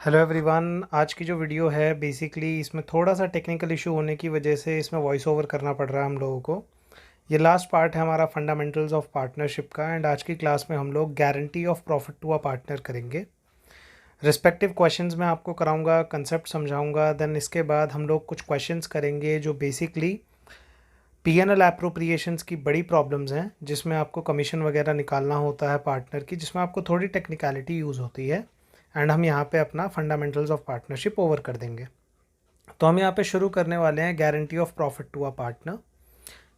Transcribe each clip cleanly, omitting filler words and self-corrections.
Hello everyone. आज की जो वीडियो है बेसिकली इसमें थोड़ा सा टेक्निकल इशू होने की वजह से इसमें वॉइस ओवर करना पड़ रहा है हम लोगों को। ये लास्ट पार्ट है हमारा फंडामेंटल्स ऑफ पार्टनरशिप का एंड आज की क्लास में हम लोग guarantee of profit to a partner करेंगे। रिस्पेक्टिव क्वेश्चंस मैं आपको कराऊंगा, कंसेप्ट समझाऊंगा, देन इसके बाद हम लोग कुछ क्वेश्चंस करेंगे जो बेसिकली पीएनएल एप्रोप्रिएशंस की बड़ी प्रॉब्लम्स हैं, जिसमें आपको कमीशन वगैरह निकालना होता है पार्टनर की, जिसमें आपको थोड़ी टेक्निकलिटी यूज़ होती है एंड हम यहाँ पे अपना फंडामेंटल्स ऑफ पार्टनरशिप ओवर कर देंगे। तो हम यहाँ पे शुरू करने वाले हैं guarantee of profit to a partner.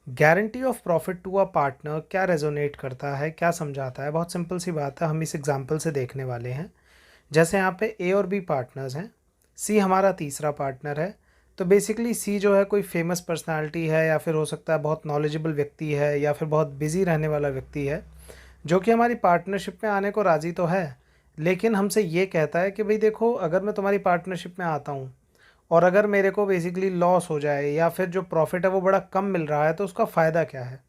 Guarantee of profit to a partner क्या रेजोनेट करता है, क्या समझाता है? बहुत सिंपल सी बात है, हम इस एग्जांपल से देखने वाले हैं। जैसे यहाँ पे ए और बी पार्टनर्स हैं, सी हमारा तीसरा पार्टनर है। तो बेसिकली सी जो है कोई फेमस पर्सनालिटी है, या फिर हो सकता है बहुत नॉलेजेबल व्यक्ति है, या फिर बहुत बिजी रहने वाला व्यक्ति है, जो कि हमारी पार्टनरशिप में आने को राज़ी तो है, लेकिन हमसे ये कहता है कि भाई देखो, अगर मैं तुम्हारी पार्टनरशिप में आता हूँ और अगर मेरे को बेसिकली लॉस हो जाए या फिर जो प्रॉफिट है वो बड़ा कम मिल रहा है, तो उसका फ़ायदा क्या है?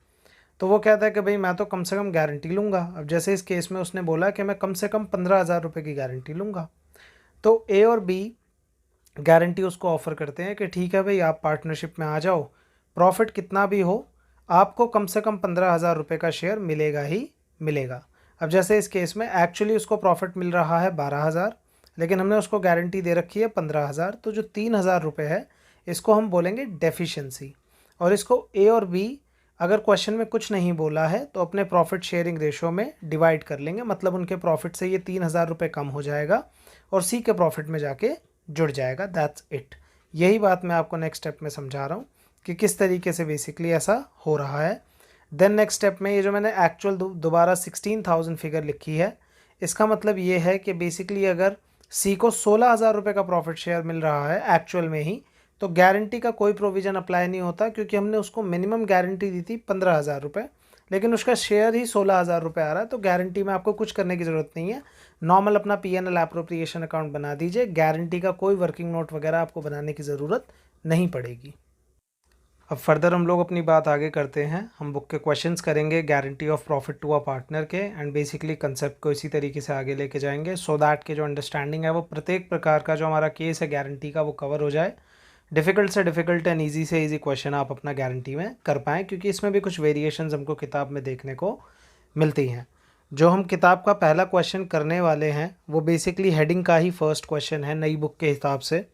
तो वो कहता है कि भाई मैं तो कम से कम गारंटी लूँगा। अब जैसे इस केस में उसने बोला कि मैं कम से कम 15,000 रुपये की गारंटी लूँगा। तो ए और बी गारंटी उसको ऑफ़र करते हैं कि ठीक है भाई, आप पार्टनरशिप में आ जाओ, प्रॉफिट कितना भी हो, आपको कम से कम 15,000 रुपये का शेयर मिलेगा ही मिलेगा। अब जैसे इस केस में एक्चुअली उसको प्रॉफिट मिल रहा है 12,000, लेकिन हमने उसको गारंटी दे रखी है 15,000। तो जो 3,000 रुपये है, इसको हम बोलेंगे डेफिशिएंसी। और इसको ए और बी अगर क्वेश्चन में कुछ नहीं बोला है तो अपने प्रॉफिट शेयरिंग रेशो में डिवाइड कर लेंगे, मतलब उनके प्रॉफिट से ये 3,000 रुपये कम हो जाएगा और सी के प्रॉफिट में जाके जुड़ जाएगा। That's it. यही बात मैं आपको नेक्स्ट स्टेप में समझा रहा हूँ कि किस तरीके से बेसिकली ऐसा हो रहा है। देन नेक्स्ट स्टेप में ये जो मैंने एक्चुअल दोबारा 16,000 फिगर लिखी है, इसका मतलब ये है कि बेसिकली अगर सी को 16,000 रुपये का प्रॉफिट शेयर मिल रहा है एक्चुअल में ही, तो गारंटी का कोई प्रोविज़न अप्लाई नहीं होता, क्योंकि हमने उसको मिनिमम गारंटी दी थी 15,000 रुपये, लेकिन उसका शेयर ही 16,000 रुपये आ रहा है। तो गारंटी में आपको कुछ करने की ज़रूरत नहीं है। नॉर्मल अपना पीएनएल एप्रोप्रिएशन अकाउंट बना दीजिए, गारंटी का कोई वर्किंग नोट वगैरह आपको बनाने की ज़रूरत नहीं पड़ेगी। अब फर्दर हम लोग अपनी बात आगे करते हैं। हम बुक के क्वेश्चंस करेंगे guarantee of profit to a partner के, एंड बेसिकली कंसेप्ट को इसी तरीके से आगे लेके जाएंगे सो दैट के जो अंडरस्टैंडिंग है वो प्रत्येक प्रकार का जो हमारा केस है गारंटी का वो कवर हो जाए। डिफ़िकल्ट से डिफ़िकल्ट एंड ईजी से ईजी क्वेश्चन आप अपना गारंटी में कर पाएँ, क्योंकि इसमें भी कुछ वेरिएशंस हमको किताब में देखने को मिलती हैं। जो हम किताब का पहला क्वेश्चन करने वाले हैं वो बेसिकली हेडिंग का ही फर्स्ट क्वेश्चन है नई बुक के हिसाब से,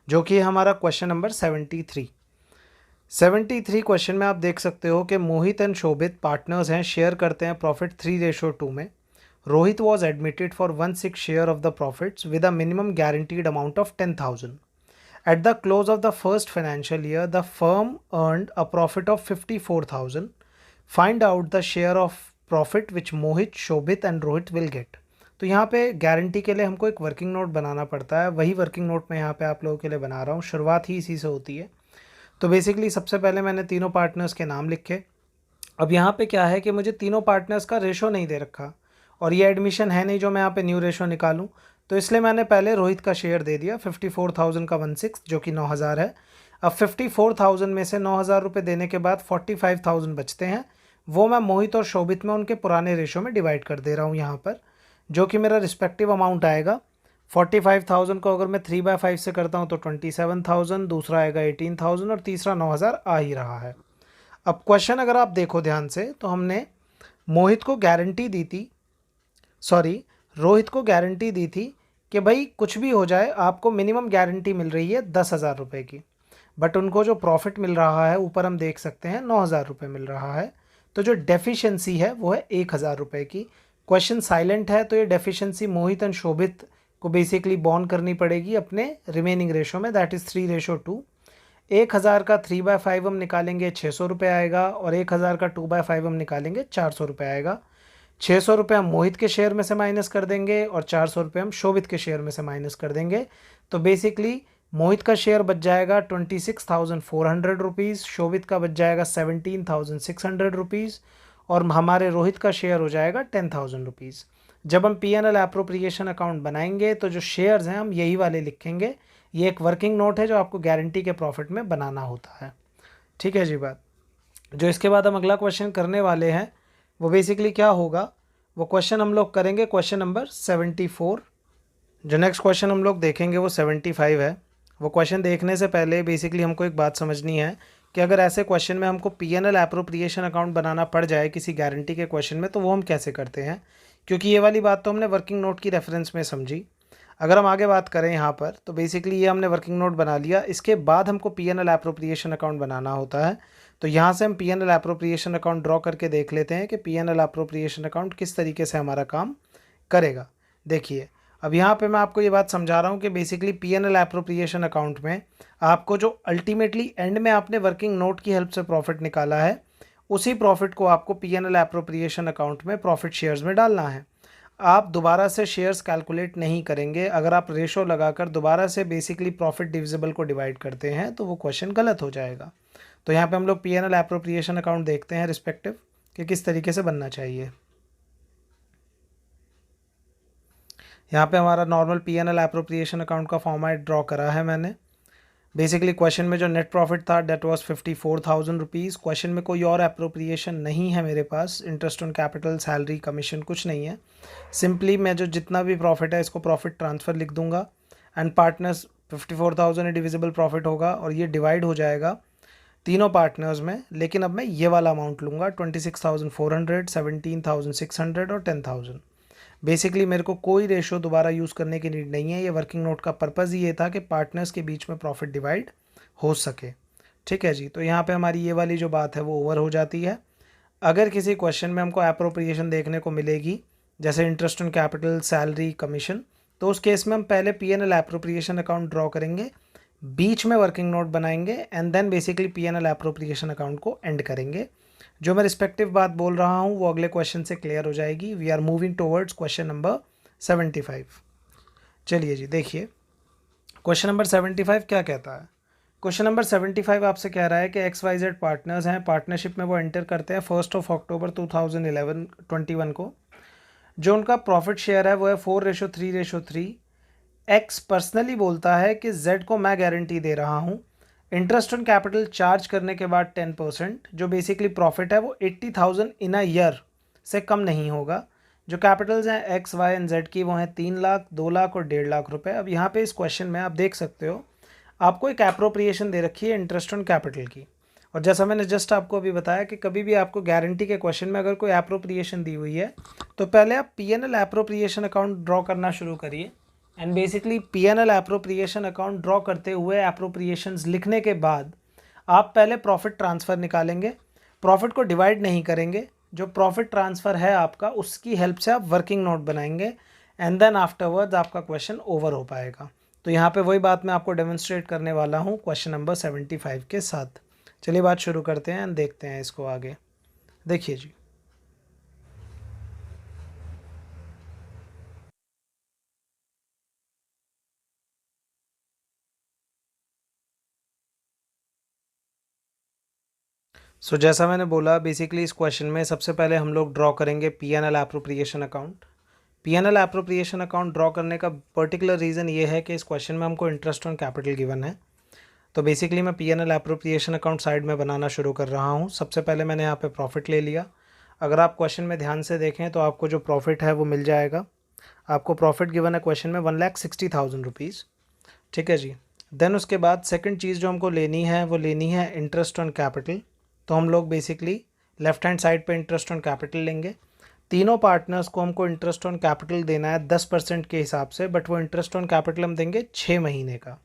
जो कि हमारा क्वेश्चन नंबर 73 क्वेश्चन में आप देख सकते हो कि मोहित एंड शोभित पार्टनर्स हैं, शेयर करते हैं प्रॉफिट 3:2 में। Rohit was admitted for 1/6 share of the profits with a minimum guaranteed amount of 10,000। At the close of the first financial year, the firm earned a profit of 54,000. Find out the share of profit which Mohit, Shobhit and Rohit will get. तो यहाँ पे guarantee के लिए हमको एक working note बनाना पड़ता है। वही वर्किंग नोट मैं यहाँ पे आप लोगों के लिए बना रहा हूँ। शुरुआत ही इसी से होती है। तो बेसिकली सबसे पहले मैंने तीनों पार्टनर्स के नाम लिखे। अब यहाँ पे क्या है कि मुझे तीनों पार्टनर्स का रेशो नहीं दे रखा, और ये एडमिशन है नहीं जो मैं यहाँ पे न्यू रेशो निकालूं, तो इसलिए मैंने पहले रोहित का शेयर दे दिया 54,000 का 1/6, जो कि 9,000 है। अब 54,000 में से 9,000 रुपये देने के बाद 45,000 बचते हैं, वो मैं मोहित और शोभित में उनके पुराने रेशो में डिवाइड कर दे रहा हूँ यहाँ पर, जो कि मेरा रिस्पेक्टिव अमाउंट आएगा। 45,000 को अगर मैं 3/5 से करता हूँ तो 27,000, दूसरा आएगा 18,000 और तीसरा 9,000 आ ही रहा है। अब क्वेश्चन अगर आप देखो ध्यान से, तो हमने मोहित को गारंटी दी थी, सॉरी रोहित को गारंटी दी थी कि भाई कुछ भी हो जाए आपको मिनिमम गारंटी मिल रही है 10,000 रुपये की, बट उनको जो प्रॉफिट मिल रहा है ऊपर हम देख सकते हैं 9,000 रुपये मिल रहा है। तो जो डेफिशिएंसी है वो है 1,000 रुपये की। क्वेश्चन साइलेंट है, तो ये डेफिशिएंसी मोहित एंड शोभित को बेसिकली बॉन्ड करनी पड़ेगी अपने रिमेनिंग रेशो में, दैट इज़ 3:2। 1,000 का 3/5 हम निकालेंगे 600 रुपये आएगा, और 1,000 का 2/5 हम निकालेंगे 400 रुपये आएगा। 600 रुपये हम मोहित के शेयर में से माइनस कर देंगे और 400 रुपये हम शोभित के शेयर में से माइनस कर देंगे। तो बेसिकली मोहित का शेयर बच जाएगा 26,400 रुपीज़, शोभित का बच जाएगा 17,600 रुपीज़, और हमारे रोहित का शेयर हो जाएगा 10,000 रुपीज़। जब हम पीएनएल एप्रोप्रिएशन अकाउंट बनाएंगे तो जो शेयर्स हैं हम यही वाले लिखेंगे। ये एक वर्किंग नोट है जो आपको गारंटी के प्रॉफिट में बनाना होता है। ठीक है जी बात। जो इसके बाद हम अगला क्वेश्चन करने वाले हैं वो बेसिकली क्या होगा, वो क्वेश्चन हम लोग करेंगे क्वेश्चन नंबर 74। जो नेक्स्ट क्वेश्चन हम लोग देखेंगे वो 75 है। वो क्वेश्चन देखने से पहले बेसिकली हमको एक बात समझनी है कि अगर ऐसे क्वेश्चन में हमको पीएनएल एप्रोप्रिएशन अकाउंट बनाना पड़ जाए किसी गारंटी के क्वेश्चन में, तो वो हम कैसे करते हैं, क्योंकि ये वाली बात तो हमने वर्किंग नोट की रेफरेंस में समझी। अगर हम आगे बात करें यहाँ पर, तो बेसिकली ये हमने वर्किंग नोट बना लिया, इसके बाद हमको पीएनएल एप्रोप्रिएशन अकाउंट बनाना होता है। तो यहाँ से हम पीएनएल एप्रोप्रिएशन अकाउंट ड्रॉ करके देख लेते हैं कि पीएनएल एप्रोप्रिएशन अकाउंट किस तरीके से हमारा काम करेगा। देखिए, अब यहाँ पे मैं आपको ये बात समझा रहा हूँ कि बेसिकली पीएनएल एप्रोप्रिएशन अकाउंट में आपको जो अल्टीमेटली एंड में आपने वर्किंग नोट की हेल्प से प्रॉफिट निकाला है, उसी प्रॉफिट को आपको पीएनएल एप्रोप्रिएशन अकाउंट में प्रॉफिट शेयर्स में डालना है। आप दोबारा से शेयर्स कैलकुलेट नहीं करेंगे। अगर आप रेशो लगाकर दोबारा से बेसिकली प्रॉफिट डिविजिबल को डिवाइड करते हैं तो वो क्वेश्चन गलत हो जाएगा। तो यहाँ पे हम लोग पीएनएल एप्रोप्रिएशन अकाउंट देखते हैं रिस्पेक्टिव कि किस तरीके से बनना चाहिए। यहाँ पे हमारा नॉर्मल पीएनएल एप्रोप्रिएशन अकाउंट का फॉर्मेट ड्रॉ करा है मैंने। बेसिकली क्वेश्चन में जो नेट प्रॉफिट था डेट वाज 54,000 रुपीज़। क्वेश्चन में कोई और एप्रोप्रिएशन नहीं है मेरे पास, interest on capital, salary, commission कुछ नहीं है। सिंपली मैं जो जितना भी प्रॉफिट है इसको प्रॉफिट ट्रांसफ़र लिख दूंगा एंड पार्टनर्स 54,000 डिविजिबल प्रॉफिट होगा और ये डिवाइड हो जाएगा तीनों पार्टनर्स में। लेकिन अब मैं ये वाला अमाउंट लूँगा 26,400, 17,600 और 10,000। बेसिकली मेरे को कोई रेशो दोबारा यूज़ करने की नीड नहीं है। ये वर्किंग नोट का पर्पज़ ही ये था कि पार्टनर्स के बीच में प्रॉफिट डिवाइड हो सके। ठीक है जी, तो यहाँ पे हमारी ये वाली जो बात है वो ओवर हो जाती है। अगर किसी क्वेश्चन में हमको एप्रोप्रिएशन देखने को मिलेगी, जैसे interest on capital, salary, commission, तो उस केस में हम पहले पीएनएल एप्रोप्रिएशन अकाउंट ड्रॉ करेंगे, बीच में वर्किंग नोट बनाएंगे and then basically PNL appropriation account को एंड करेंगे। जो मैं रिस्पेक्टिव बात बोल रहा हूँ वो अगले क्वेश्चन से क्लियर हो जाएगी। We are moving towards question number 75। चलिए जी, देखिए क्वेश्चन नंबर 75 क्या कहता है। क्वेश्चन नंबर 75 आपसे कह रहा है कि XYZ पार्टनर्स हैं, पार्टनरशिप में वो एंटर करते हैं 1 अक्टूबर 2021 को। जो उनका प्रॉफिट शेयर है वो है 4:3:3। एक्स पर्सनली बोलता है कि Z को मैं गारंटी दे रहा हूँ, इंटरेस्ट ऑन कैपिटल चार्ज करने के बाद 10%, जो बेसिकली प्रॉफिट है वो 80,000 इन अ ईयर से कम नहीं होगा। जो कैपिटल्स हैं एक्स, वाई एंड जेड की वो हैं 3 लाख, 2 लाख और 1.5 लाख रुपए। अब यहाँ पे इस क्वेश्चन में आप देख सकते हो आपको एक एप्रोप्रिएशन दे रखी है इंटरेस्ट ऑन कैपिटल की। और जैसा मैंने जस्ट आपको अभी बताया कि कभी भी आपको गारंटी के क्वेश्चन में अगर कोई एप्रोप्रिएशन दी हुई है तो पहले आप पीएनएल एप्रोप्रिएशन अकाउंट ड्रॉ करना शुरू करिए and basically PNL appropriation account draw करते हुए एप्रोप्रिएशंस लिखने के बाद आप पहले प्रॉफिट ट्रांसफ़र निकालेंगे। प्रॉफिट को डिवाइड नहीं करेंगे, जो प्रॉफिट ट्रांसफ़र है आपका उसकी हेल्प से आप वर्किंग नोट बनाएंगे एंड देन आफ्टरवर्ड्स आपका क्वेश्चन ओवर हो पाएगा। तो यहाँ पे वही बात मैं आपको डेमोन्स्ट्रेट करने वाला हूँ क्वेश्चन नंबर 75 के साथ। चलिए बात शुरू करते हैं एंड देखते हैं इसको आगे। देखिए जी, जैसा मैंने बोला बेसिकली इस क्वेश्चन में सबसे पहले हम लोग ड्रॉ करेंगे PNL appropriation account. PNL appropriation account draw करने का पर्टिकुलर रीज़न ये है कि इस क्वेश्चन में हमको इंटरेस्ट ऑन कैपिटल गिवन है। तो बेसिकली मैं पीएनएल एप्रोप्रिएशन अकाउंट साइड में बनाना शुरू कर रहा हूँ। सबसे पहले मैंने यहाँ पे प्रॉफिट ले लिया। अगर आप क्वेश्चन में ध्यान से देखें तो आपको जो प्रॉफिट है वो मिल जाएगा। आपको प्रॉफिट गिवन है क्वेश्चन में 1,60,000 रुपीज़। ठीक है जी। देन उसके बाद सेकंड चीज़ जो हमको लेनी है वो लेनी है इंटरेस्ट ऑन कैपिटल। तो हम लोग बेसिकली लेफ्ट हैंड साइड पे इंटरेस्ट ऑन कैपिटल लेंगे। तीनों पार्टनर्स को हमको इंटरेस्ट ऑन कैपिटल देना है 10% के हिसाब से, बट वो इंटरेस्ट ऑन कैपिटल हम देंगे 6 महीने का।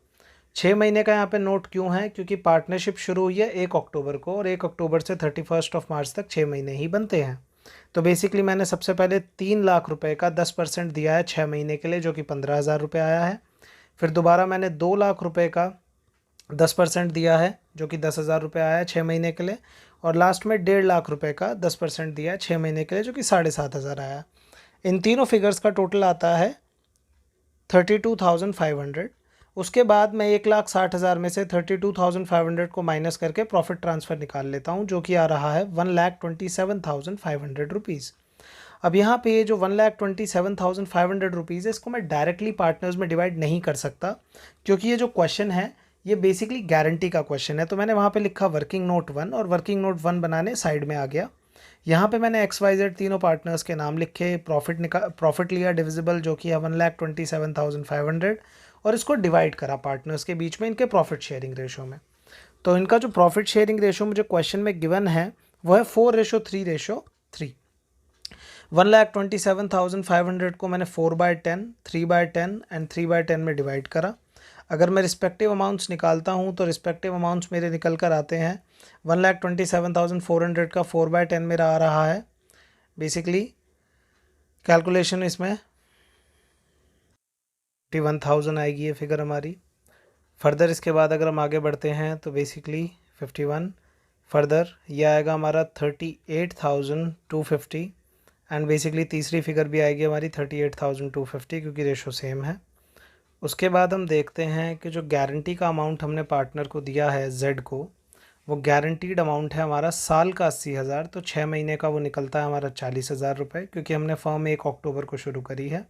6 महीने का यहाँ पे नोट क्यों है, क्योंकि पार्टनरशिप शुरू हुई है 1 अक्टूबर को और 1 अक्टूबर से 31 मार्च तक 6 महीने ही बनते हैं। तो बेसिकली मैंने सबसे पहले 3 लाख रुपए का 10% दिया है 6 महीने के लिए, जो कि 15,000 रुपये आया है। फिर दोबारा मैंने 2 लाख रुपए का 10% दिया है जो कि 10,000 रुपये आया है 6 महीने के लिए। और लास्ट में 1.5 लाख रुपए का 10% दिया है 6 महीने के लिए, जो कि 7,500 आया। इन तीनों फिगर्स का टोटल आता है 32,500। उसके बाद मैं 1,60,000 में से 32,500 को माइनस करके प्रॉफिट ट्रांसफ़र निकाल लेता हूँ, जो कि आ रहा है 1,27,500 रुपीज़। अब यहाँ पे ये जो 1,27,500 रुपीज़ है इसको मैं डायरेक्टली पार्टनर्स में डिवाइड नहीं कर सकता, क्योंकि ये जो क्वेश्चन है ये बेसिकली गारंटी का क्वेश्चन है। तो मैंने वहाँ पे लिखा वर्किंग नोट 1 और वर्किंग नोट 1 बनाने साइड में आ गया। यहाँ पे मैंने XYZ तीनों पार्टनर्स के नाम लिखे, प्रॉफिट लिया डिविजिबल जो कि है 1,27,500 और इसको डिवाइड करा पार्टनर्स के बीच में इनके प्रॉफिट शेयरिंग रेशो में। तो इनका जो प्रॉफिट शेयरिंग रेशो मुझे क्वेश्चन में गिवन है वो है 4:3:3। 1,27,500 को मैंने 4/10, 3/10 एंड 3/10 में डिवाइड करा। अगर मैं रिस्पेक्टिव अमाउंट्स निकालता हूँ तो रिस्पेक्टिव अमाउंट्स मेरे निकल कर आते हैं। 1,27,400 का 4/10 मेरा आ रहा है। बेसिकली कैलकुलेशन इसमें 51,000 आएगी ये फिगर हमारी। फर्दर इसके बाद अगर हम आगे बढ़ते हैं तो बेसिकली 51, फर्दर ये आएगा हमारा 38,250 एंड बेसिकली तीसरी फिगर भी आएगी हमारी 38,250 क्योंकि रेशो सेम है। उसके बाद हम देखते हैं कि जो गारंटी का अमाउंट हमने पार्टनर को दिया है जेड को, वो गारंटीड अमाउंट है हमारा साल का 80,000, तो 6 महीने का वो निकलता है हमारा 40,000 रुपये, क्योंकि हमने फर्म 1 अक्टूबर को शुरू करी है।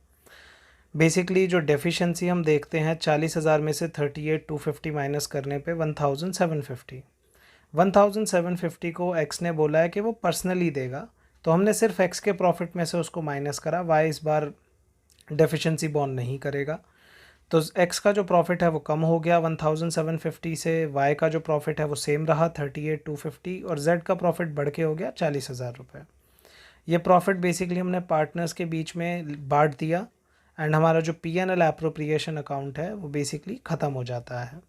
बेसिकली जो डेफिशिएंसी हम देखते हैं 40,000 में से 38,250 माइनस करने पे 1,750। 1,750 को एक्स ने बोला है कि वो पर्सनली देगा, तो हमने सिर्फ एक्स के प्रॉफिट में से उसको माइनस करा। वाई इस बार डेफिशिएंसी बॉन्ड नहीं करेगा, तो एक्स का जो प्रॉफिट है वो कम हो गया 1,750 से, वाई का जो प्रॉफिट है वो सेम रहा 38,250 और जेड का प्रॉफिट बढ़ के हो गया 40,000 रुपये। ये प्रॉफिट बेसिकली हमने पार्टनर्स के बीच में बांट दिया एंड हमारा जो P&L एप्रोप्रिएशन अकाउंट है वो बेसिकली ख़त्म हो जाता है।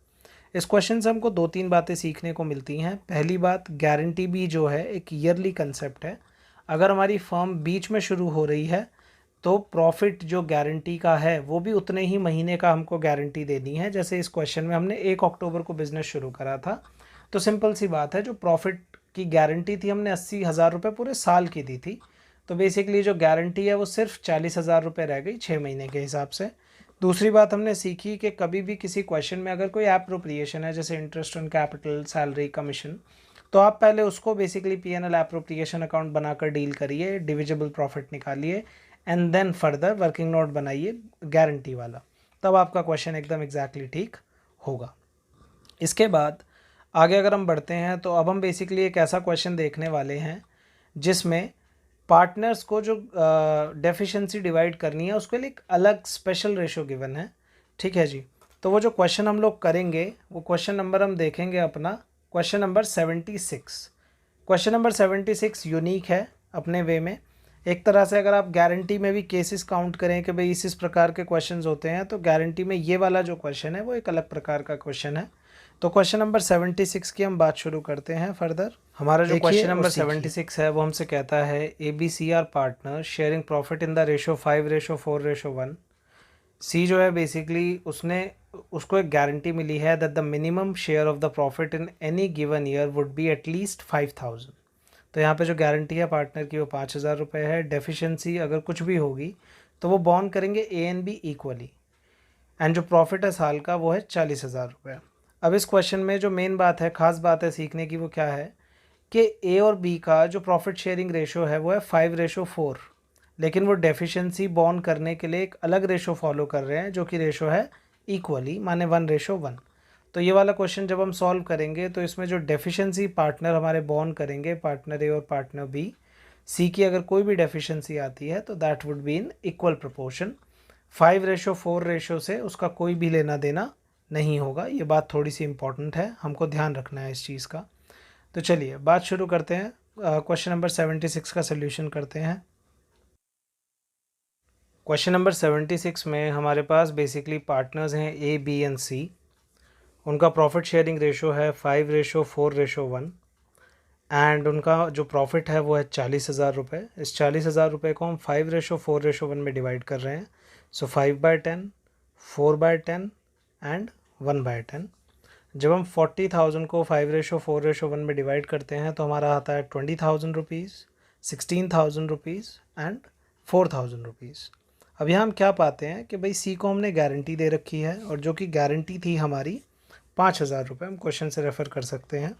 इस क्वेश्चन से हमको 2-3 बातें सीखने को मिलती हैं। पहली बात, गारंटी भी जो है एक ईयरली कंसेप्ट है। अगर हमारी फर्म बीच में शुरू हो रही है तो प्रॉफिट जो गारंटी का है वो भी उतने ही महीने का हमको गारंटी देनी है। जैसे इस क्वेश्चन में हमने 1 अक्टूबर को बिज़नेस शुरू करा था, तो सिंपल सी बात है, जो प्रॉफिट की गारंटी थी हमने 80,000 रुपये पूरे साल की दी थी, तो बेसिकली जो गारंटी है वो सिर्फ 40,000 रुपये रह गई 6 महीने के हिसाब से। दूसरी बात हमने सीखी कि कभी भी किसी क्वेश्चन में अगर कोई एप्रोप्रिएशन है, जैसे interest on capital, salary, commission, तो आप पहले उसको बेसिकली P&L एप्रोप्रिएशन अकाउंट बनाकर डील करिए, डिविजिबल प्रॉफिट निकालिए and then further working note बनाइए गारंटी वाला, तब आपका क्वेश्चन एकदम एग्जैक्टली ठीक होगा। इसके बाद आगे अगर हम बढ़ते हैं तो अब हम बेसिकली एक ऐसा क्वेश्चन देखने वाले हैं जिसमें पार्टनर्स को जो डेफिशिएंसी डिवाइड करनी है उसके लिए एक अलग स्पेशल रेशो गिवन है। ठीक है जी, तो वो जो क्वेश्चन हम लोग करेंगे वो क्वेश्चन नंबर हम देखेंगे अपना question number 76। Question number 76 unique है अपने वे में। एक तरह से अगर आप गारंटी में भी केसेस काउंट करें कि भाई इस प्रकार के क्वेश्चंस होते हैं, तो गारंटी में ये वाला जो क्वेश्चन है वो एक अलग प्रकार का क्वेश्चन है। तो क्वेश्चन नंबर 76 की हम बात शुरू करते हैं फर्दर। हमारा जो क्वेश्चन नंबर 76 है वो हमसे कहता है ABC are partner sharing profit in the ratio 5:4:1। C जो है बेसिकली उसको एक गारंटी मिली है that the minimum share of the profit in any given year would be at least 5,000। तो यहाँ पे जो गारंटी है पार्टनर की वो 5,000 रुपये है। डेफिशिएंसी अगर कुछ भी होगी तो वो बॉन्ड करेंगे A and B equally and जो प्रॉफिट है साल का वो है 40,000 रुपये। अब इस क्वेश्चन में जो मेन बात है, खास बात है सीखने की, वो क्या है कि A और B का जो प्रॉफिट शेयरिंग रेशो है वो है 5:4, लेकिन वो डेफिशिएंसी बॉन्ड करने के लिए एक अलग रेशो फॉलो कर रहे हैं जो कि रेशो है इक्वली, माने 1:1। तो ये वाला क्वेश्चन जब हम सॉल्व करेंगे तो इसमें जो डेफिशिएंसी पार्टनर हमारे बॉन्ड करेंगे, पार्टनर ए और पार्टनर बी, सी की अगर कोई भी डेफिशिएंसी आती है तो that would be in equal proportion. 5:4 ratio से उसका कोई भी लेना देना नहीं होगा। ये बात थोड़ी सी इंपॉर्टेंट है, हमको ध्यान रखना है इस चीज़ का। तो चलिए बात शुरू करते हैं, क्वेश्चन नंबर 76 का सोल्यूशन करते हैं। क्वेश्चन नंबर 76 में हमारे पास बेसिकली पार्टनर्स हैं A, B एंड C। उनका प्रॉफिट शेयरिंग रेशो है 5:4:1 एंड उनका जो प्रॉफिट है वो है 40,000 रुपये। इस 40,000 रुपये को हम 5:4:1 में डिवाइड कर रहे हैं। सो 5/10, 4/10 एंड 1/10। जब हम 40,000 को 5:4:1 में डिवाइड करते हैं तो हमारा आता है 20,000 रुपीज़, 16,000 रुपीज़ एंड 4,000 रुपीज़। अब यहाँ हम क्या पाते हैं कि भाई सी को हमने गारंटी दे रखी है और जो कि गारंटी थी हमारी 5,000 रुपये, हम क्वेश्चन से रेफ़र कर सकते हैं।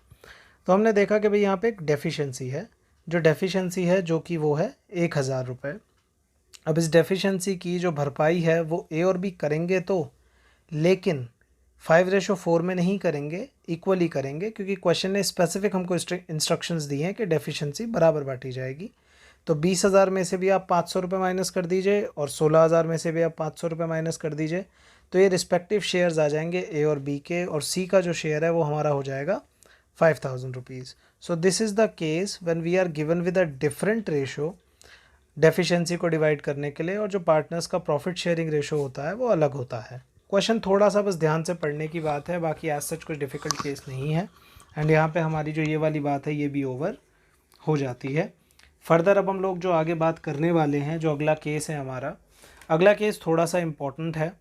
तो हमने देखा कि भाई यहाँ पे एक डेफिशिएंसी है, जो डेफिशिएंसी है जो कि वो है 1,000 रुपये। अब इस डेफिशिएंसी की जो भरपाई है वो A और B करेंगे तो, लेकिन 5:4 में नहीं करेंगे, इक्वली करेंगे, क्योंकि क्वेश्चन ने स्पेसिफिक हमको इंस्ट्रक्शंस दिए हैं कि डेफिशिएंसी बराबर बांटी जाएगी। तो 20,000 में से भी आप 500 रुपये माइनस कर दीजिए और 16,000 में से भी आप 500 रुपये माइनस कर दीजिए, तो ये रिस्पेक्टिव शेयर्स आ जाएंगे ए और बी के, और सी का जो शेयर है वो हमारा हो जाएगा 5,000 rupees. So this is the case when we are given with a different ratio deficiency को डिवाइड करने के लिए, और जो पार्टनर्स का प्रॉफिट शेयरिंग रेशो होता है वो अलग होता है। क्वेश्चन थोड़ा सा बस ध्यान से पढ़ने की बात है, बाकी एज सच कोई डिफ़िकल्ट केस नहीं है। एंड यहाँ पे हमारी जो ये वाली बात है ये भी ओवर हो जाती है। फर्दर अब हम लोग जो आगे बात करने वाले हैं, जो अगला केस है हमारा, अगला केस थोड़ा सा इम्पॉर्टेंट है।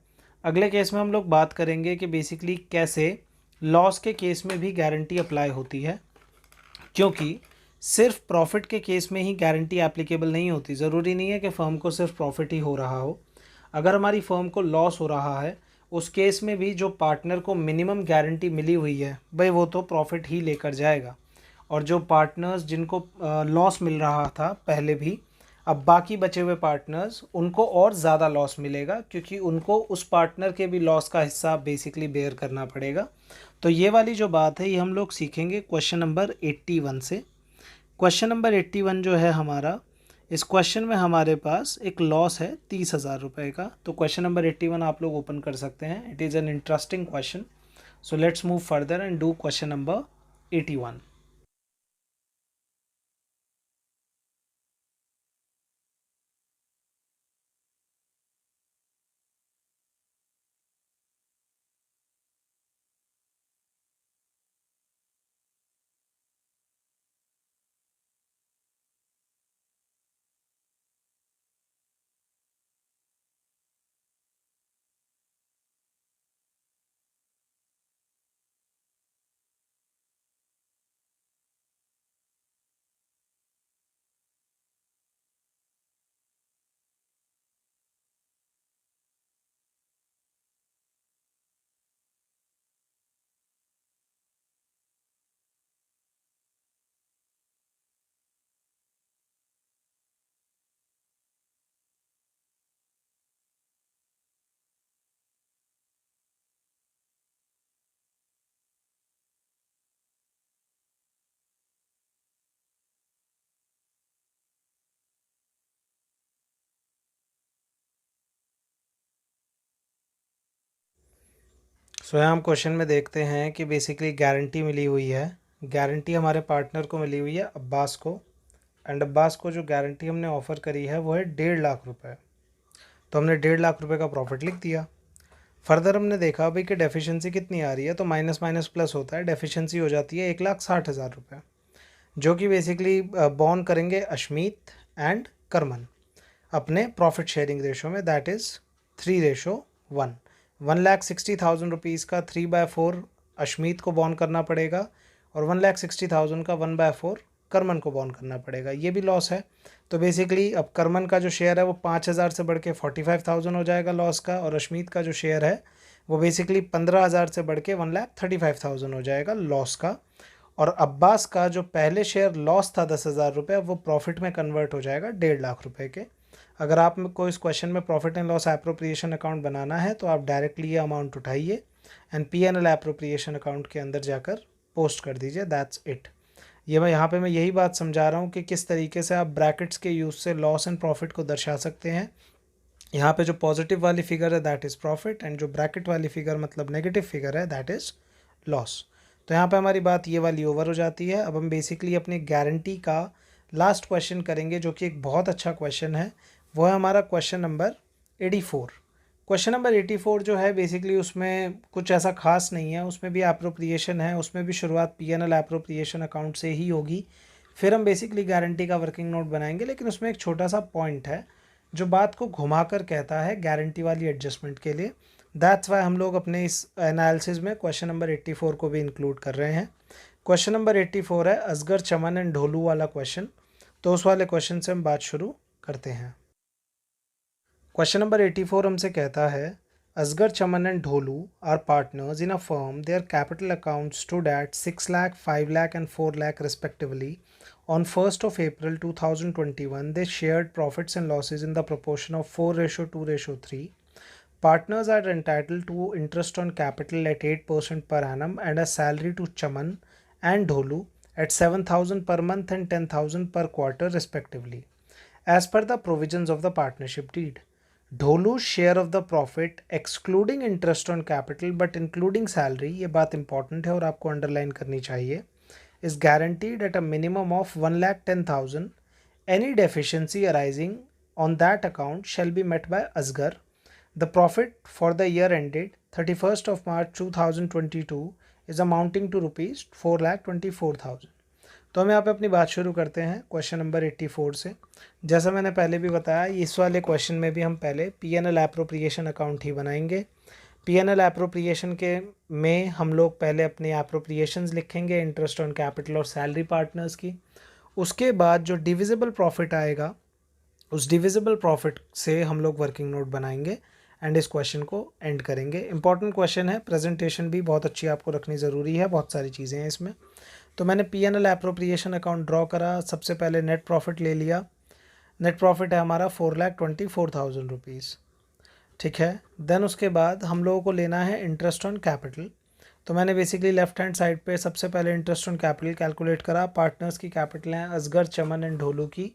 अगले केस में हम लोग बात करेंगे कि बेसिकली कैसे लॉस के केस में भी गारंटी अप्लाई होती है, क्योंकि सिर्फ प्रॉफिट के केस में ही गारंटी एप्लीकेबल नहीं होती। ज़रूरी नहीं है कि फ़र्म को सिर्फ प्रॉफिट ही हो रहा हो। अगर हमारी फर्म को लॉस हो रहा है, उस केस में भी जो पार्टनर को मिनिमम गारंटी मिली हुई है भाई वो तो प्रॉफिट ही लेकर जाएगा, और जो पार्टनर्स जिनको लॉस मिल रहा था पहले भी, अब बाकी बचे हुए पार्टनर्स उनको और ज़्यादा लॉस मिलेगा, क्योंकि उनको उस पार्टनर के भी लॉस का हिस्सा बेसिकली बेयर करना पड़ेगा। तो ये वाली जो बात है ये हम लोग सीखेंगे क्वेश्चन नंबर 81 से। क्वेश्चन नंबर 81 जो है हमारा, इस क्वेश्चन में हमारे पास एक लॉस है 30,000 रुपये का। तो क्वेश्चन नंबर 81 आप लोग ओपन कर सकते हैं। It is an interesting question. So let's move further and do question number 81। सो यहाँ हम क्वेश्चन में देखते हैं कि बेसिकली गारंटी मिली हुई है। गारंटी हमारे पार्टनर को मिली हुई है, अब्बास को, एंड अब्बास को जो गारंटी हमने ऑफ़र करी है वो है 1.5 लाख रुपये। तो हमने 1.5 लाख रुपये का प्रॉफिट लिख दिया। फर्दर हमने देखा भाई कि डेफिशिएंसी कितनी आ रही है, तो माइनस माइनस प्लस होता है, डेफिशिएंसी हो जाती है 1,60,000 रुपये, जो कि बेसिकली बॉन्ड करेंगे अशमीत एंड करमन अपने प्रॉफिट शेयरिंग रेशो में, दैट इज़ 3:1। 1,60,000 रुपीज़ का 3/4 अशमीत को बॉन्ड करना पड़ेगा, और 1,60,000 का 1/4 करमन को बॉन्ड करना पड़ेगा। ये भी लॉस है। तो बेसिकली अब करमन का जो शेयर है वो 5,000 से बढ़ के 45,000 हो जाएगा लॉस का, और अशमीत का जो शेयर है वो बेसिकली 15,000 से बढ़ के 1,35,000 हो जाएगा लॉस का। और अब्बास का जो पहले शेयर लॉस था 10,000 रुपये, वो प्रॉफिट में कन्वर्ट हो जाएगा 1.5 लाख रुपये के। अगर आप को इस क्वेश्चन में profit and loss appropriation account बनाना है तो आप डायरेक्टली ये अमाउंट उठाइए एंड P&L एप्रोप्रिएशन अकाउंट के अंदर जाकर पोस्ट कर दीजिए, दैट्स इट। ये मैं यही बात समझा रहा हूँ कि किस तरीके से आप ब्रैकेट्स के यूज़ से लॉस एंड प्रॉफिट को दर्शा सकते हैं। यहाँ पे जो पॉजिटिव वाली फिगर है दैट इज़ प्रॉफिट, एंड जो ब्रैकेट वाली फिगर मतलब नेगेटिव फिगर है दैट इज़ लॉस। तो यहाँ पे हमारी बात ये वाली ओवर हो जाती है। अब हम बेसिकली अपनी गारंटी का लास्ट क्वेश्चन करेंगे, जो कि एक बहुत अच्छा क्वेश्चन है। वो है हमारा क्वेश्चन नंबर 84। क्वेश्चन नंबर 84 जो है बेसिकली उसमें कुछ ऐसा खास नहीं है, उसमें भी एप्रोप्रिएशन है, उसमें भी शुरुआत P&L एप्रोप्रिएशन अकाउंट से ही होगी। फिर हम बेसिकली गारंटी का वर्किंग नोट बनाएंगे, लेकिन उसमें एक छोटा सा पॉइंट है जो बात को घुमाकर कहता है गारंटी वाली एडजस्टमेंट के लिए। दैट्स वाई हम लोग अपने इस एनालिसिस में क्वेश्चन नंबर 84 को भी इंक्लूड कर रहे हैं। क्वेश्चन नंबर 84 है असगर चमन एंड ढोलू वाला क्वेश्चन। तो उस वाले क्वेश्चन से हम बात शुरू करते हैं। क्वेश्चन नंबर 84 हमसे कहता है Asgar Chaman and Dholu are partners in a firm, their capital account stood at 6 lakh, 5 lakh and 4 lakh respectively. On 1st of April 2021, they shared profits and losses in the proportion of 4:2:3. Partners are entitled to interest on capital at 8% per annum and a salary to Chaman and Dholu at 7,000 per month and 10,000 per quarter respectively, as per the provisions of the partnership deed. Dholu's share of the profit excluding interest on capital but including salary, ये बात important है और आपको underline करनी चाहिए, is guaranteed at a minimum of 1,10,000. Any deficiency arising on that account shall be met by Asgar. The profit for the year ended 31st of March 2022 is amounting to rupees 4,24,000. तो हम यहाँ पे अपनी बात शुरू करते हैं क्वेश्चन नंबर 84 से। जैसा मैंने पहले भी बताया, इस वाले क्वेश्चन में भी हम पहले पीएनएल एप्रोप्रिएशन अकाउंट ही बनाएंगे। पीएनएल एप्रोप्रिएशन के में हम लोग पहले अपनी एप्रोप्रिएशंस लिखेंगे, इंटरेस्ट ऑन कैपिटल और सैलरी पार्टनर्स की। उसके बाद जो डिविजिबल प्रॉफिट आएगा, उस डिविजिबल प्रॉफिट से हम लोग वर्किंग नोट बनाएंगे एंड इस क्वेश्चन को एंड करेंगे। इंपॉर्टेंट क्वेश्चन है, प्रेजेंटेशन भी बहुत अच्छी आपको रखनी ज़रूरी है, बहुत सारी चीज़ें हैं इसमें। तो मैंने पीएनएल एप्रोप्रिएशन अकाउंट ड्रॉ करा। सबसे पहले नेट प्रॉफिट ले लिया। नेट प्रॉफिट है हमारा 4,24,000 रुपीज़, ठीक है। देन उसके बाद हम लोगों को लेना है इंटरेस्ट ऑन कैपिटल। तो मैंने बेसिकली लेफ्ट हैंड साइड पे सबसे पहले इंटरेस्ट ऑन कैपिटल कैलकुलेट करा। पार्टनर्स की कैपिटल हैं असगर, चमन एंड ढोलू की।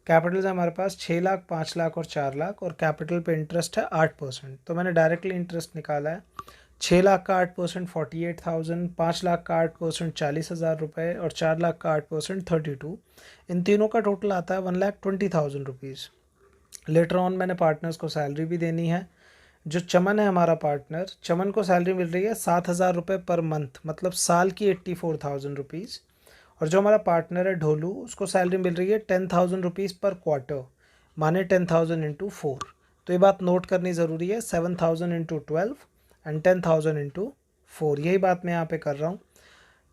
कैपिटल्स है हमारे पास 6 लाख, 5 लाख और 4 लाख, और कैपिटल पे इंटरेस्ट है 8%। तो मैंने डायरेक्टली इंटरेस्ट निकाला है। 6 लाख का 8% 48,000, 5 लाख का 8% 40,000 रुपये और 4 लाख का 8% 32। इन तीनों का टोटल आता है 1,20,000 रुपीज़। लेटर ऑन मैंने पार्टनर्स को सैलरी भी देनी है। जो चमन है हमारा पार्टनर, चमन को सैलरी मिल रही है 7,000 रुपये पर मंथ, मतलब साल की 84,000 रुपीज़। और जो हमारा पार्टनर है ढोलू, उसको सैलरी मिल रही है 10,000 रुपीज़ पर क्वार्टर, माने 10,000 इंटू 4। तो ये बात नोट करनी ज़रूरी है, 7,000 इंटू 12 एंड 10,000 इंटू 4, यही बात मैं यहाँ पे कर रहा हूँ।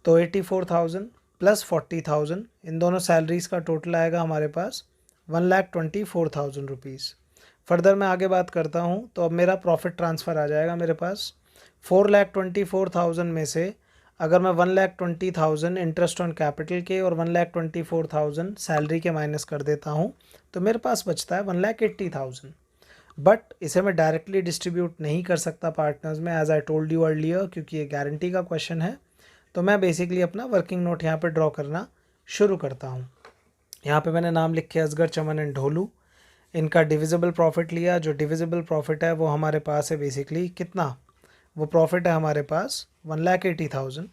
तो 84,000 प्लस 40,000, इन दोनों सैलरीज़ का टोटल आएगा हमारे पास 1,24,000 रुपीज़। फर्दर मैं आगे बात करता हूँ, तो अब मेरा प्रॉफिट ट्रांसफ़र आ जाएगा मेरे पास। 4,24,000 में से अगर मैं 1,20,000 इंटरेस्ट ऑन कैपिटल के और 1,24,000 सैलरी के माइनस कर देता हूँ, तो मेरे पास बचता है 1,80,000। बट इसे मैं डायरेक्टली डिस्ट्रीब्यूट नहीं कर सकता पार्टनर्स में, as I told you earlier, क्योंकि ये गारंटी का क्वेश्चन है। तो मैं बेसिकली अपना वर्किंग नोट यहाँ पे ड्रॉ करना शुरू करता हूँ। यहाँ पे मैंने नाम लिखे असगर, चमन एंड ढोलू। इनका डिविजिबल प्रॉफिट लिया। जो डिविजिबल प्रॉफिट है वो हमारे पास है बेसिकली कितना, वो प्रॉफिट है हमारे पास 1,80,000।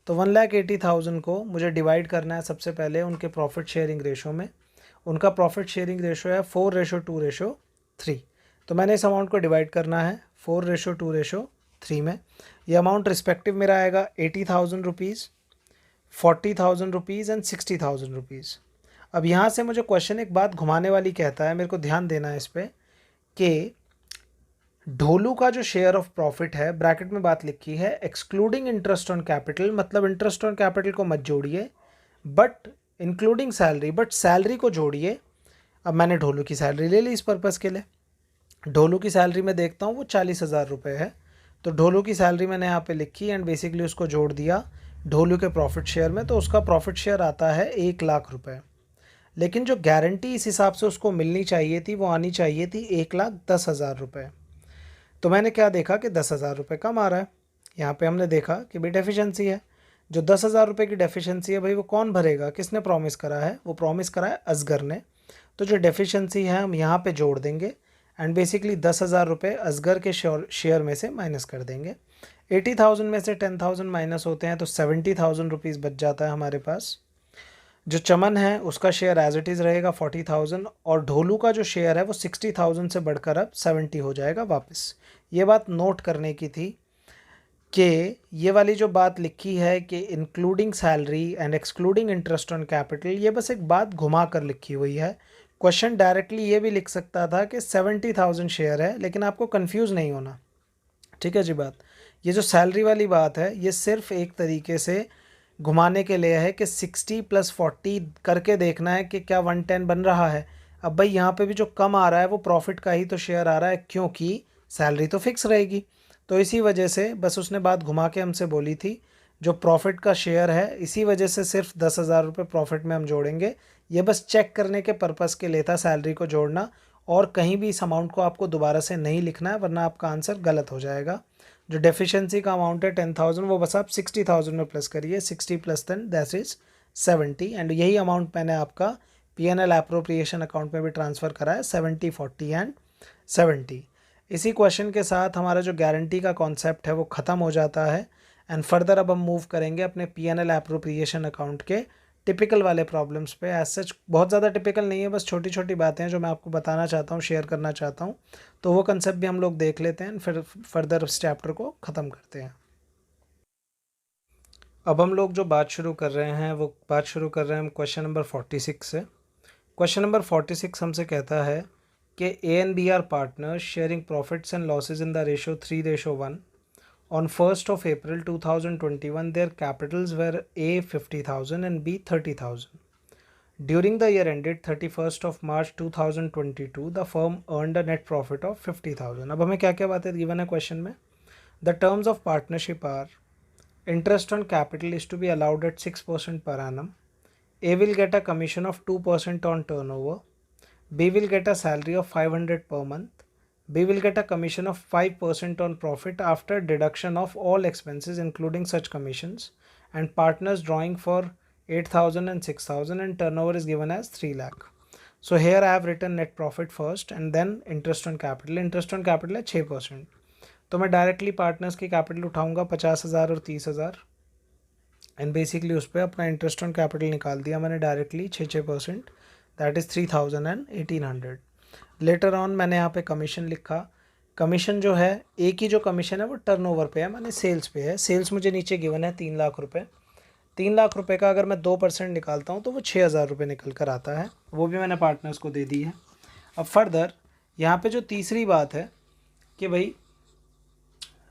तो 1,80,000 को मुझे डिवाइड करना है सबसे पहले उनके प्रॉफिट शेयरिंग रेशो में। उनका प्रॉफिट शेयरिंग रेशो है 4:2:3। तो मैंने इस अमाउंट को डिवाइड करना है 4:2:3 में। ये अमाउंट रिस्पेक्टिव मेरा आएगा 80,000 रुपीज़, 40,000 रुपीज़ एंड 60,000 रुपीज़। अब यहाँ से मुझे क्वेश्चन एक बात घुमाने वाली कहता है, मेरे को ध्यान देना है इस पर, कि ढोलू का जो शेयर ऑफ प्रॉफिट है, ब्रैकेट में बात लिखी है एक्सक्लूडिंग इंटरेस्ट ऑन कैपिटल, मतलब इंटरेस्ट ऑन कैपिटल को मत जोड़िए, but including salary, but salary को जोड़िए। अब मैंने ढोलू की सैलरी ले ली इस पर्पज़ के लिए। ढोलू की सैलरी में देखता हूँ वो 40,000 रुपये है। तो ढोलू की सैलरी मैंने यहाँ पे लिखी एंड बेसिकली उसको जोड़ दिया ढोलू के प्रॉफिट शेयर में। तो उसका प्रॉफिट शेयर आता है 1 लाख रुपये। लेकिन जो गारंटी इस हिसाब से उसको मिलनी चाहिए थी, वो आनी चाहिए थी 1,10,000 रुपये। तो मैंने क्या देखा कि 10,000 रुपये कम आ रहा है। यहाँ पे हमने देखा कि भाई डेफिशिएंसी है। जो 10,000 रुपये की डेफिशिएंसी है भाई, वो कौन भरेगा, किसने प्रॉमिस करा है, वो प्रॉमिस करा है असगर ने। तो जो डेफिशिएंसी है हम यहाँ पे जोड़ देंगे एंड बेसिकली 10,000 रुपये असगर के शेयर में से माइनस कर देंगे। 80,000 में से 10,000 माइनस होते हैं तो 70,000 रुपीज़ बच जाता है हमारे पास। जो चमन है उसका शेयर एज इट इज़ रहेगा 40,000, और ढोलू का जो शेयर है वो 60,000 से बढ़कर अब 70 हो जाएगा वापस। ये बात नोट करने की थी कि ये वाली जो बात लिखी है कि including salary and excluding interest on capital, ये बस एक बात घुमा कर लिखी हुई है। क्वेश्चन डायरेक्टली ये भी लिख सकता था कि 70,000 शेयर है, लेकिन आपको कंफ्यूज नहीं होना, ठीक है जी बात। ये जो सैलरी वाली बात है, ये सिर्फ एक तरीके से घुमाने के लिए है कि 60 + 40 करके देखना है कि क्या 110 बन रहा है। अब भाई यहाँ पे भी जो कम आ रहा है वो प्रॉफिट का ही तो शेयर आ रहा है, क्योंकि सैलरी तो फिक्स रहेगी। तो इसी वजह से बस उसने बात घुमा के हमसे बोली थी, जो प्रॉफिट का शेयर है, इसी वजह से सिर्फ 10,000 रुपये प्रॉफिट में हम जोड़ेंगे। ये बस चेक करने के पर्पज़ के लिए था सैलरी को जोड़ना, और कहीं भी इस अमाउंट को आपको दोबारा से नहीं लिखना है, वरना आपका आंसर गलत हो जाएगा। जो डेफिशिएंसी का अमाउंट है 10,000, वो बस आप 60,000 में प्लस करिए, 60 प्लस 10 दैट इज 70। एंड यही अमाउंट मैंने आपका P&L एप्रोप्रिएशन अकाउंट में भी ट्रांसफ़र करा है, 70, 40 एंड 70। इसी क्वेश्चन के साथ हमारा जो गारंटी का कॉन्सेप्ट है वो ख़त्म हो जाता है। एंड फर्दर अब हम मूव करेंगे अपने P&L एप्रोप्रिएशन अकाउंट के टिपिकल वाले प्रॉब्लम्स पे। एज सच बहुत ज़्यादा टिपिकल नहीं है, बस छोटी छोटी बातें हैं जो मैं आपको बताना चाहता हूँ, शेयर करना चाहता हूँ। तो वो कंसेप्ट भी हम लोग देख लेते हैं, फिर फर्दर इस चैप्टर को ख़त्म करते हैं। अब हम लोग जो बात शुरू कर रहे हैं वो बात शुरू कर रहे हैं हम क्वेश्चन नंबर 46 से। क्वेश्चन नंबर 46 हमसे कहता है कि A and B are partners sharing profits and losses in the ratio 3:1। On 1st of April 2021, their capitals were A 50,000 and B 30,000. During the year ended 31st of March 2022, the firm earned a net profit of 50,000. अब हमें क्या क्या बातें given है question में? The terms of partnership are: interest on capital is to be allowed at 6% per annum. A will get a commission of 2% on turnover. B will get a salary of 500 per month. B will get a commission of 5% on profit after deduction of all expenses including such commissions, and partners drawing for 8,000 and 6,000, and turnover is given as 3 lakh. So here I have written net profit first and then interest on capital. Interest on capital है 6%, तो मैं directly partners की capital उठाऊंगा 50,000 और 30,000 and basically उस पर अपना interest on capital निकाल दिया मैंने directly 6% that is 3,000 and 1,800। Later on मैंने यहाँ पे कमीशन लिखा। कमीशन जो है, एक ही जो कमीशन है वो टर्नओवर पे है, मैंने सेल्स पे है। सेल्स मुझे नीचे गिवन है 3 लाख रुपए। 3 लाख रुपए का अगर मैं 2% निकालता हूँ तो वो 6,000 रुपये निकल कर आता है, वो भी मैंने पार्टनर्स को दे दी है। अब फर्दर यहाँ पे जो तीसरी बात है कि भाई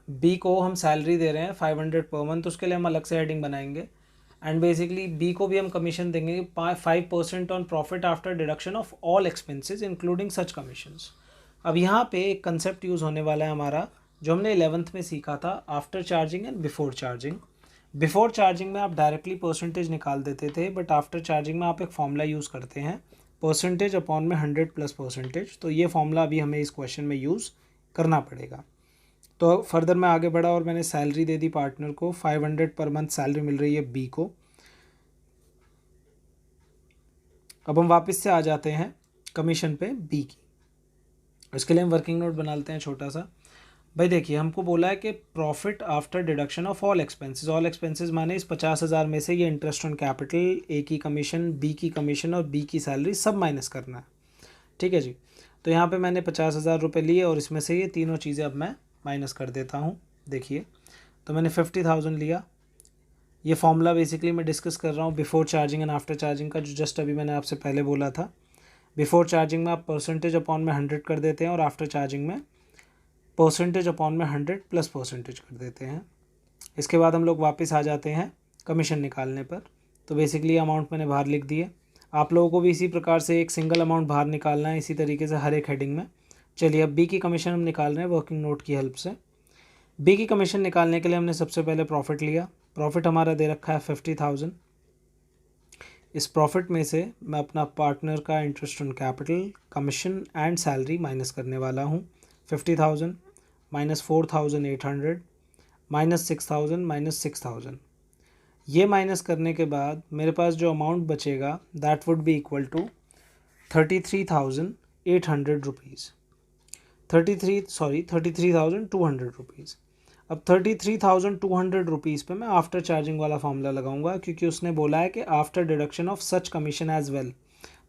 बी को हम सैलरी दे रहे हैं 500 पर मंथ, उसके लिए हम अलग से हेडिंग बनाएंगे। एंड बेसिकली बी को भी हम कमीशन देंगे 5% on profit after deduction of all expenses including such commissions. अब यहाँ पे एक कंसेप्ट यूज़ होने वाला है हमारा, जो हमने 11th में सीखा था, after charging and before charging. Before charging में आप डायरेक्टली परसेंटेज निकाल देते थे, बट आफ्टर चार्जिंग में आप एक फॉर्मूला यूज़ करते हैं, परसेंटेज अपॉन में 100 प्लस परसेंटेज। तो ये फॉर्मूला अभी हमें इस क्वेश्चन में यूज़ करना पड़ेगा। तो फर्दर मैं आगे बढ़ा और मैंने सैलरी दे दी पार्टनर को, 500 पर मंथ सैलरी मिल रही है बी को। अब हम वापस से आ जाते हैं कमीशन पे बी की। इसके लिए हम वर्किंग नोट बना लेते हैं छोटा सा। भाई देखिए, हमको बोला है कि profit after deduction of all expenses. All expenses माने इस 50,000 में से ये इंटरेस्ट ऑन कैपिटल, ए की कमीशन, बी की कमीशन और बी की सैलरी सब माइनस करना है। ठीक है जी। तो यहाँ पे मैंने 50,000 रुपये लिए और इसमें से ये तीनों चीज़ें अब मैं माइनस कर देता हूँ। देखिए, तो मैंने 50,000 लिया। ये फॉर्मूला बेसिकली मैं डिस्कस कर रहा हूँ before charging and after charging का, जो जस्ट अभी मैंने आपसे पहले बोला था। बिफोर चार्जिंग में आप परसेंटेज अपॉन में 100 कर देते हैं और आफ्टर चार्जिंग में परसेंटेज अपॉन में 100 प्लस परसेंटेज कर देते हैं। इसके बाद हम लोग वापस आ जाते हैं कमीशन निकालने पर। तो बेसिकली अमाउंट मैंने बाहर लिख दिए। आप लोगों को भी इसी प्रकार से एक सिंगल अमाउंट बाहर निकालना है, इसी तरीके से हर एक हेडिंग में। चलिए, अब बी की कमीशन हम निकाल रहे हैं वर्किंग नोट की हेल्प से। बी की कमीशन निकालने के लिए हमने सबसे पहले प्रॉफिट लिया। प्रॉफिट हमारा दे रखा है 50,000। इस प्रॉफिट में से मैं अपना पार्टनर का interest on capital, commission and salary minus करने वाला हूँ। 50,000 माइनस 4,800 माइनस 6,000 माइनस 6,000। ये माइनस करने के बाद मेरे पास जो अमाउंट बचेगा that would be equal to 33,800 rupees. 33,200 rupees. अब 33,200 रुपीज़ पे मैं आफ्टर चार्जिंग वाला फॉर्मूला लगाऊंगा, क्योंकि उसने बोला है कि after deduction of such commission as well.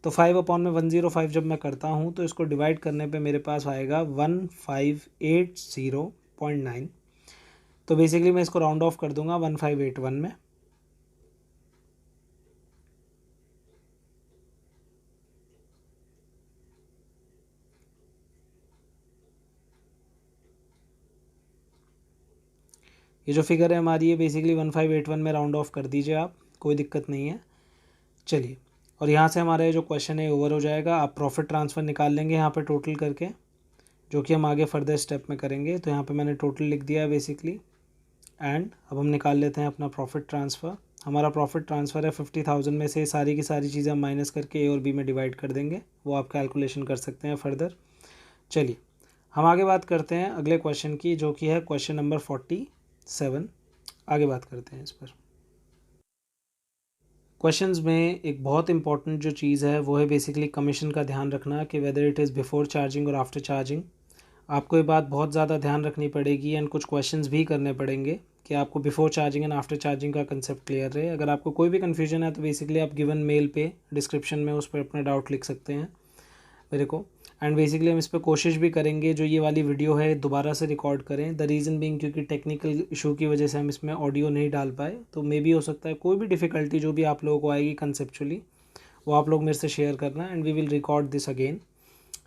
तो 5 अपॉन में 105 जब मैं करता हूँ तो इसको डिवाइड करने पे मेरे पास आएगा 1580.9। तो बेसिकली मैं इसको राउंड ऑफ कर दूंगा 1581 में। ये जो फिगर है हमारी, ये बेसिकली 1581 में राउंड ऑफ कर दीजिए आप, कोई दिक्कत नहीं है। चलिए, और यहाँ से हमारा ये जो क्वेश्चन है ओवर हो जाएगा। आप प्रॉफिट ट्रांसफ़र निकाल लेंगे यहाँ पे टोटल करके, जो कि हम आगे फर्दर स्टेप में करेंगे। तो यहाँ पे मैंने टोटल लिख दिया है बेसिकली। एंड अब हम निकाल लेते हैं अपना प्रॉफिट ट्रांसफ़र। हमारा प्रॉफिट ट्रांसफ़र है 50,000 में से सारी की सारी चीज़ें हम माइनस करके ए और बी में डिवाइड कर देंगे, वो आप कैलकुलेशन कर सकते हैं फर्दर। चलिए हम आगे बात करते हैं अगले क्वेश्चन की, जो कि है क्वेश्चन नंबर 47। आगे बात करते हैं इस पर। क्वेश्चंस में एक बहुत इंपॉर्टेंट जो चीज़ है वो है बेसिकली कमीशन का ध्यान रखना कि whether it is before charging और आफ्टर चार्जिंग। आपको ये बात बहुत ज़्यादा ध्यान रखनी पड़ेगी एंड कुछ क्वेश्चंस भी करने पड़ेंगे कि आपको before charging and after charging का कंसेप्ट क्लियर रहे। अगर आपको कोई भी कन्फ्यूजन है तो बेसिकली आप गिवन मेल पे डिस्क्रिप्शन में उस पर अपना डाउट लिख सकते हैं मेरे को। एंड बेसिकली हम इस पर कोशिश भी करेंगे जो ये वाली वीडियो है दोबारा से रिकॉर्ड करें। द रीज़न बीइंग क्योंकि टेक्निकल इशू की वजह से हम इसमें ऑडियो नहीं डाल पाए, तो मे बी हो सकता है कोई भी डिफ़िकल्टी जो भी आप लोगों को आएगी कंसेप्चुअली वो आप लोग मेरे से शेयर करना and we will record this again.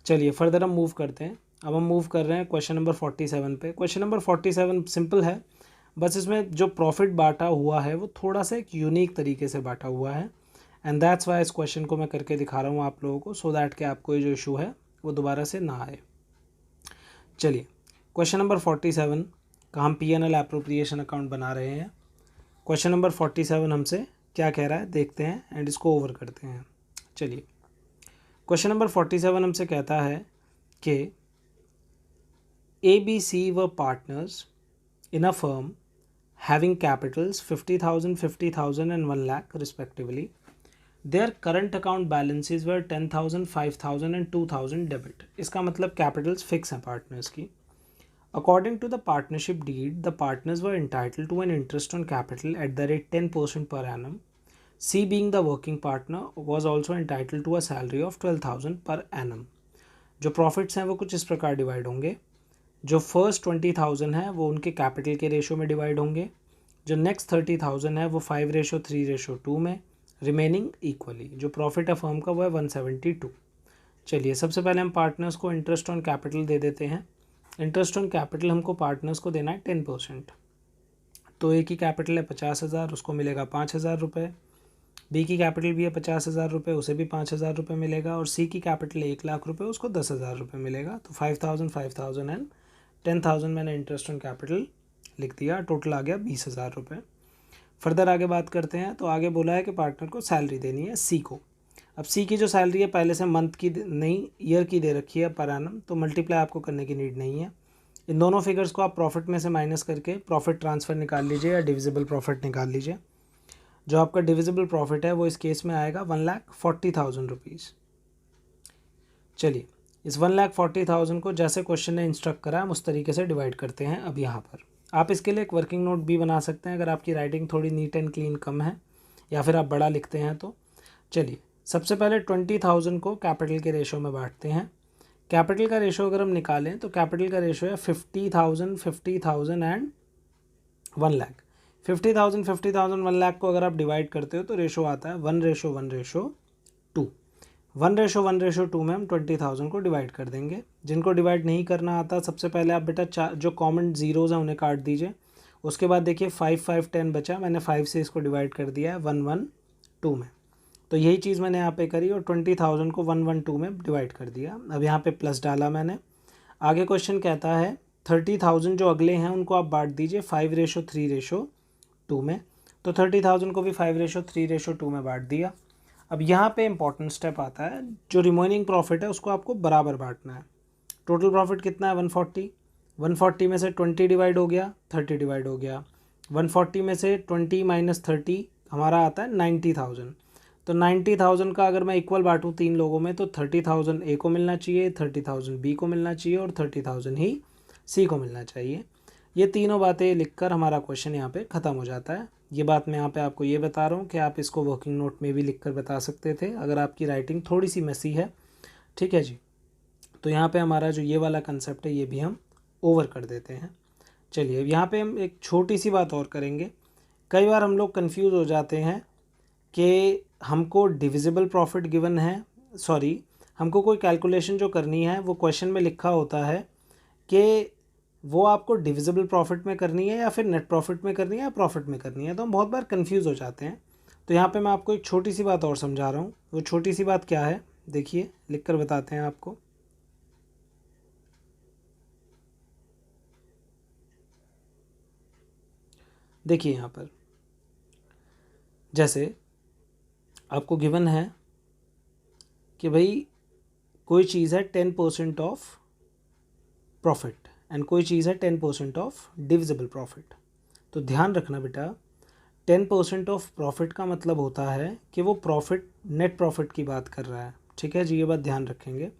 चलिए फर्दर हम मूव करते हैं। अब हम मूव कर रहे हैं क्वेश्चन नंबर 47 पे। क्वेश्चन नंबर 47 सिंपल है, बस इसमें जो प्रॉफिट बांटा हुआ है वो थोड़ा सा एक यूनिक तरीके से बांटा हुआ है एंड दैट्स वाई इस क्वेश्चन को मैं करके दिखा रहा हूँ आप लोगों को, सो दैट कि आपको ये जो इशू है वो दोबारा से ना आए। चलिए क्वेश्चन नंबर 47 का हम P&L एप्रोप्रिएशन अकाउंट बना रहे हैं। क्वेश्चन नंबर 47 हमसे क्या कह रहा है देखते हैं एंड इसको ओवर करते हैं। चलिए क्वेश्चन नंबर 47 हमसे कहता है कि ABC were partners in a firm having capitals 50,000, 50,000 and 1 lakh respectively. Their current account balances were 10,000, 5,000 and 2,000 debit. इसका मतलब कैपिटल्स फिक्स हैं पार्टनर्स की। According to the partnership deed, the partners were entitled to an interest on capital at the rate 10% per annum. C, being the working partner, was also entitled to a salary of 12,000 per annum. जो profits हैं वो कुछ इस प्रकार divide होंगे। जो first 20,000 है वो उनके कैपिटल के रेशो में डिवाइड होंगे। जो नेक्स्ट 30,000 है वो 5:3:2 में, रिमेनिंग इक्वली। जो प्रॉफिट है फर्म का वो है 172। चलिए सबसे पहले हम पार्टनर्स को इंटरेस्ट ऑन कैपिटल दे देते हैं। इंटरेस्ट ऑन कैपिटल हमको पार्टनर्स को देना है 10%। तो ए की कैपिटल है 50,000, उसको मिलेगा 5,000 रुपये। बी की कैपिटल भी है 50,000 रुपये, उसे भी 5,000 रुपये मिलेगा। और सी की कैपिटल 1,00,000 रुपये, उसको 10,000 रुपये मिलेगा। तो 5,000, 5,000 एंड 10,000 मैंने इंटरेस्ट ऑन कैपिटल लिख दिया, टोटल आ गया 20,000 रुपये। फर्दर आगे बात करते हैं। तो आगे बोला है कि पार्टनर को सैलरी देनी है सी को। अब सी की जो सैलरी है पहले से मंथ की नहीं ईयर की दे रखी है पर एनम, तो मल्टीप्लाई आपको करने की नीड नहीं है। इन दोनों फिगर्स को आप प्रॉफिट में से माइनस करके प्रॉफिट ट्रांसफ़र निकाल लीजिए या डिविजिबल प्रॉफिट निकाल लीजिए। जो आपका डिविजिबल प्रॉफिट है वो इस केस में आएगा 1,40,000 रुपीज़। चलिए इस 1,40,000 को जैसे क्वेश्चन ने इंस्ट्रक्ट करा हम उस तरीके से डिवाइड करते हैं। अब यहाँ पर आप इसके लिए एक वर्किंग नोट भी बना सकते हैं अगर आपकी राइटिंग थोड़ी नीट एंड क्लीन कम है या फिर आप बड़ा लिखते हैं तो। चलिए सबसे पहले 20,000 को कैपिटल के रेशो में बांटते हैं। कैपिटल का रेशो अगर हम निकालें तो कैपिटल का रेशो है 50,000, 50,000 एंड 1 लाख। 50,000, 50,000, 1 लाख को अगर आप डिवाइड करते हो तो रेशो आता है 1:1:2। 1:1:2 में हम 20,000 को डिवाइड कर देंगे। जिनको डिवाइड नहीं करना आता सबसे पहले आप बेटा जो कॉमन जीरोज़ हैं उन्हें काट दीजिए। उसके बाद देखिए 5, 5, 10 बचा, मैंने 5 से इसको डिवाइड कर दिया है 1:1:2 में। तो यही चीज़ मैंने यहाँ पे करी और 20,000 को 1:1:2 में डिवाइड कर दिया। अब यहाँ पे प्लस डाला मैंने। आगे क्वेश्चन कहता है 30,000 जो अगले हैं उनको आप बांट दीजिए 5:3:2 में। तो 30,000 को भी 5:3:2 में बांट दिया। अब यहाँ पे इंपॉर्टेंट स्टेप आता है, जो रिमेनिंग प्रॉफिट है उसको आपको बराबर बांटना है। टोटल प्रॉफिट कितना है 140। 140 में से 20 डिवाइड हो गया, 30 डिवाइड हो गया। 140 में से 20 माइनस 30 हमारा आता है 90,000। तो 90,000 का अगर मैं इक्वल बांटूँ 3 लोगों में तो 30,000 ए को मिलना चाहिए, 30,000 बी को मिलना चाहिए और 30,000 ही सी को मिलना चाहिए। ये तीनों बातें लिखकर हमारा क्वेश्चन यहाँ पे ख़त्म हो जाता है। ये बात मैं यहाँ पे आपको ये बता रहा हूँ कि आप इसको वर्किंग नोट में भी लिखकर बता सकते थे अगर आपकी राइटिंग थोड़ी सी मेसी है। ठीक है जी। तो यहाँ पे हमारा जो ये वाला कंसेप्ट है ये भी हम ओवर कर देते हैं। चलिए अब यहाँ पे हम एक छोटी सी बात और करेंगे। कई बार हम लोग कंफ्यूज हो जाते हैं कि हमको डिविजिबल प्रॉफिट गिवन है, सॉरी हमको कोई कैलकुलेशन जो करनी है वो क्वेश्चन में लिखा होता है कि वो आपको डिविजिबल प्रॉफिट में करनी है या फिर नेट प्रॉफिट में करनी है या प्रॉफिट में करनी है, तो हम बहुत बार कंफ्यूज हो जाते हैं। तो यहाँ पे मैं आपको एक छोटी सी बात और समझा रहा हूँ। वो छोटी सी बात क्या है देखिए, लिख कर बताते हैं आपको। देखिए यहाँ पर जैसे आपको गिवन है कि भाई कोई चीज़ है 10% ऑफ प्रॉफिट एंड कोई चीज़ है 10% ऑफ डिविजिबल प्रॉफिट। तो ध्यान रखना बेटा, 10% ऑफ प्रॉफिट का मतलब होता है कि वो प्रॉफिट नेट प्रॉफिट की बात कर रहा है, ठीक है जी, ये बात ध्यान रखेंगे।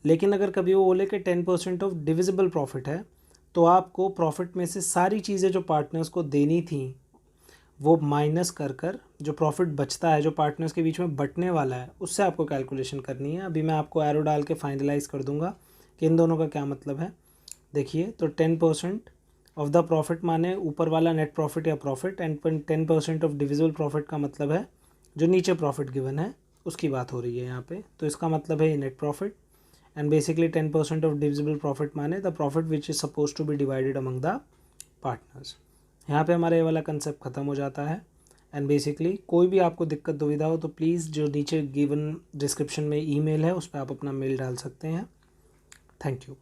लेकिन अगर कभी वो बोले कि 10% ऑफ डिविजिबल प्रॉफिट है, तो आपको प्रॉफिट में से सारी चीज़ें जो पार्टनर्स को देनी थी वो माइनस कर कर जो प्रॉफिट बचता है, जो पार्टनर्स के बीच में बंटने वाला है, उससे आपको कैलकुलेशन करनी है। अभी मैं आपको एरो डाल के फाइनलाइज कर दूंगा कि इन दोनों का क्या मतलब है। देखिए, तो 10% ऑफ द प्रॉफिट माने ऊपर वाला नेट प्रॉफिट या profit, and 10% of divisible profit का मतलब है जो नीचे प्रॉफिट गिवन है उसकी बात हो रही है यहाँ पे। तो इसका मतलब है ये net profit, and basically 10% of divisible profit माने the profit which is suppose to be divided among the partners. यहाँ पे हमारा ये वाला कंसेप्ट ख़त्म हो जाता है। एंड बेसिकली कोई भी आपको दिक्कत दुविधा हो तो प्लीज़ जो नीचे गिवन डिस्क्रिप्शन में ईमेल है उस पर आप अपना मेल डाल सकते हैं। Thank you.